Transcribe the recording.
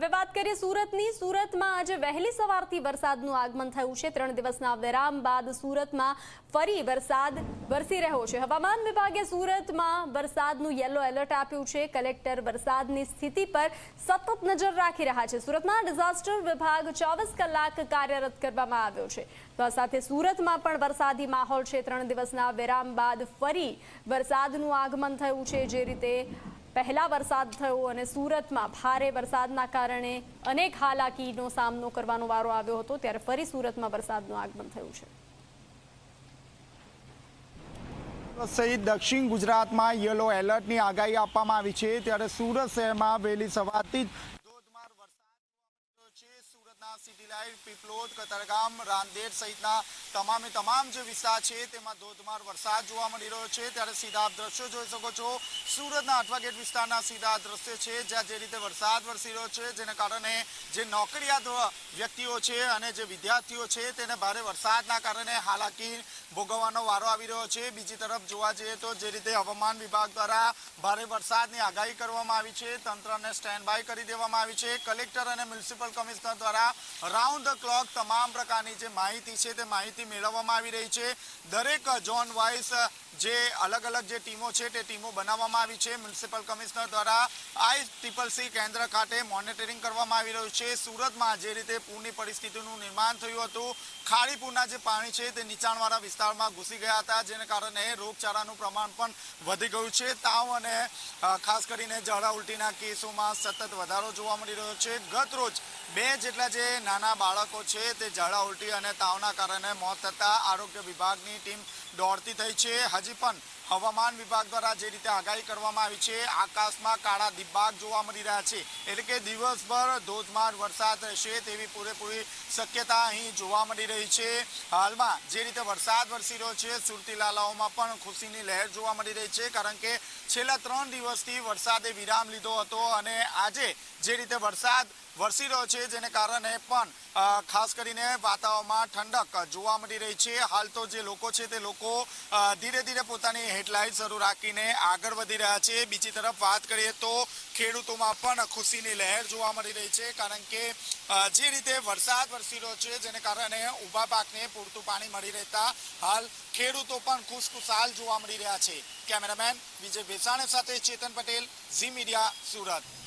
હવે વાત કરીએ સુરતની. સુરતમાં આજે વહેલી સવારથી વરસાદનું આગમન થયું છે. 3 દિવસના વિરામ બાદ સુરતમાં ફરી વરસાદ વરસી રહ્યો છે. હવામાન વિભાગે સુરતમાં વરસાદનું યલો એલર્ટ આપ્યું છે. કલેક્ટર વરસાદની સ્થિતિ પર સતત નજર રાખી રહ્યા છે. સુરતમાં ડિઝાસ્ટર વિભાગ 24 કલાક કાર્યરત કરવામાં આવ્યો છે. તો આ સાથે સુરતમાં પણ વરસાદી માહોલ છે. 3 દિવસના વિરામ બાદ ફરી વરસાદનું આગમન થયું છે. જે રીતે પહેલા વરસાદ થયો અને સુરતમાં ભારે વરસાદના કારણે અનેક હાલાકીનો સામનો કરવાનો વારો આવ્યો હતો, ત્યારે ફરી સુરતમાં વરસાદનું આગમન થયું છે. સહિત દક્ષિણ ગુજરાતમાં યલો એલર્ટની આગાહી આપવામાં આવી છે. ત્યારે સુરત શહેરમાં વહેલી સવારથી જ ધોધમાર વરસાદ છે. સુરતના સિટી લાઇટ, પીપલોદ, કતારગામ, રાંદેર સહિતના તમામ જે વિસ્તાર છે તેમાં ધોધમાર વરસાદ જોવા મળી રહ્યો છે. ત્યારે સીધા આપ દ્રશ્યો જોઈ શકો છો. સુરતના અઠવા ગેટ વિસ્તારના સીધા દ્રશ્યો છે, જ્યાં જે રીતે વરસાદ વરસી રહ્યો છે, જેને કારણે જે નોકરિયાત વ્યક્તિઓ છે અને જે વિદ્યાર્થીઓ છે તેને ભારે વરસાદના કારણે હાલાકી ભોગવવાનો વારો આવી રહ્યો છે. બીજી તરફ જોવા જઈએ તો જે રીતે હવામાન વિભાગ દ્વારા ભારે વરસાદની આગાહી કરવામાં આવી છે, તંત્રને સ્ટેન્ડ બાય કરી દેવામાં આવી છે. કલેક્ટર અને મ્યુનિસિપલ કમિશનર દ્વારા રાઉન્ડ ધ ક્લોક તમામ પ્રકારની જે માહિતી છે તે માહિતી મેળવવામાં આવી રહી છે. દરેક ઝોન વાઇઝ જે અલગ જે ટીમો છે તે ટીમો બનાવવામાં આવી છે. મ્યુનિસિપલ કમિશનર દ્વારા ICCC કેન્દ્ર ખાતે મોનિટરિંગ કરવામાં આવી રહ્યું છે. સુરતમાં જે રીતે પૂરની પરિસ્થિતિનું નિર્માણ થયું હતું, ખાડી પૂરના જે પાણી છે તે નીચાણવાળા વિસ્તારમાં ઘૂસી ગયા હતા, જેને કારણે રોગચાળાનું પ્રમાણ પણ વધી ગયું છે. તાવ અને ખાસ કરીને ઝાડા ઉલટીના કેસોમાં સતત વધારો જોવા મળી રહ્યો છે. ગત રોજ 2 જેટલા જે નાના બાળકો છે તે ઝાડા ઉલટી અને તાવના કારણે મોત થતા આરોગ્ય વિભાગની ટીમ દોડતી થઈ છે. હજી પણ હવામાન વિભાગ દ્વારા જે રીતે આગાહી કરવામાં આવી છે, આકાશમાં કાળા દિબાગ જોવા મળી રહ્યા છે. એટલે કે દિવસભર ધોધમાર વરસાદ રહેશે તેવી પૂરેપૂરી શક્યતા અહીં જોવા મળી રહી છે. હાલમાં જે રીતે વરસાદ વરસી રહ્યો છે, સુરતી લાલાઓમાં પણ ખુશીની લહેર જોવા મળી રહી છે, કારણ કે છેલ્લા 3 દિવસથી વરસાદે વિરામ લીધો હતો અને આજે જે રીતે વરસાદ વરસી રહ્યો છે, જેને કારણે પણ ખાસ કરીને વાતાવરણમાં ઠંડક જોવા મળી રહી છે. હાલ તો જે લોકો છે તે લોકો ધીરે પોતાની હેડલાઇન શરૂ રાખીને આગળ વધી રહ્યા છે. બીજી તરફ વાત કરીએ તો ખેડૂતોમાં પણ ખુશીની લહેર જોવા મળી રહી છે, કારણ કે જે રીતે વરસાદ વરસી રહ્યો છે, જેને કારણે ઊભા પાકને પૂરતું પાણી મળી રહેતા હાલ ખેડૂતો પણ ખુશખુશાલ જોવા મળી રહ્યા છે. કેમેરામેન વિજય ભેસાણે સાથે ચેતન પટેલ, ઝી મીડિયા, સુરત.